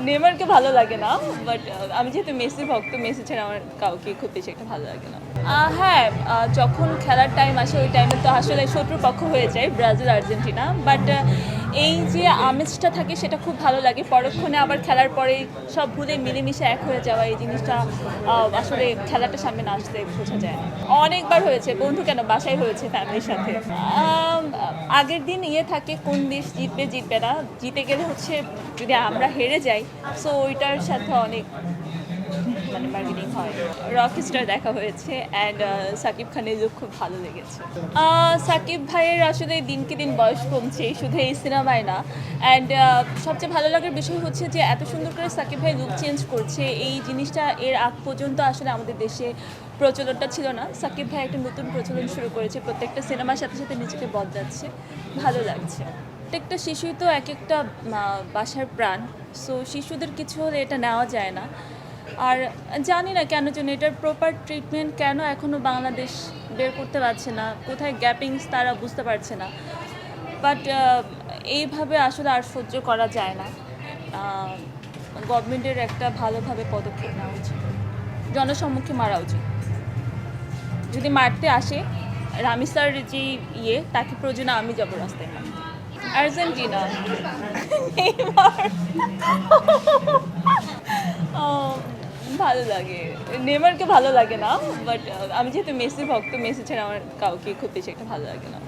নেইমারকে ভালো লাগে না, বাট আমি যেহেতু মেসির ভক্ত, মেসি ছাড়া আমার কাউকে খুব বেশি একটা ভালো লাগে না। হ্যাঁ, যখন খেলার টাইম আসে ওই টাইমে তো আসলে শত্রুপক্ষ হয়ে যায় ব্রাজিল আর্জেন্টিনা, বাট এই যে আমেজটা থাকে সেটা খুব ভালো লাগে। পরক্ষণে আবার খেলার পরে সব ভুলে মিলেমিশে এক হয়ে যাওয়া, এই জিনিসটা আসলে খেলাটা সামনে না আসলে বোঝা যায় না। অনেকবার হয়েছে, বন্ধু কেন বাসায় হয়েছে ফ্যামিলির সাথে। আগের দিন থাকে কোন দেশ জিতবে জিতবে না, জিতে গেলে হচ্ছে যদি আমরা হেরে যাই, সো ওইটার সাথে অনেক মানে বার্গেনিং হয়। রকস্টার দেখা হয়েছে অ্যান্ড সাকিব খানের লুক খুব ভালো লেগেছে। সাকিব ভাইয়ের আসলে দিনকে দিন বয়স কমছে, শুধু এই সিনেমায় না। অ্যান্ড সবচেয়ে ভালো লাগার বিষয় হচ্ছে যে এত সুন্দর করে সাকিব ভাই লুক চেঞ্জ করছে, এই জিনিসটা এর আগ পর্যন্ত আসলে আমাদের দেশে প্রচলনটা ছিল না। সাকিব ভাই একটা নতুন প্রচলন শুরু করেছে, প্রত্যেকটা সিনেমার সাথে সাথে নিজেকে বদলাচ্ছে, ভালো লাগছে। প্রত্যেকটা শিশুই তো এক একটা বাসার প্রাণ, সো শিশুদের কিছু হলে এটা নেওয়া যায় না। আর জানি না কেন যেন এটার প্রপার ট্রিটমেন্ট কেন এখনও বাংলাদেশ বের করতে পারছে না, কোথায় গ্যাপিংস তারা বুঝতে পারছে না। বাট এইভাবে আসলে আর সহ্য করা যায় না। গভর্নমেন্টের একটা ভালোভাবে পদক্ষেপ নেওয়া উচিত, জনসম্মুখে মারা উচিত। যদি মারতে আসে রামিসার যে তাকে প্রয়োজনে আমি যাবো রাস্তায় মারতে। আর্জেন্টিনা। নেইমার। ভালো লাগে, নেইমারকে ভালো লাগে না, বাট আমি যেহেতু মেসির ভক্ত, মেসি ছাড়া আমার কাউকে খুব বেশি একটা ভালো লাগে না।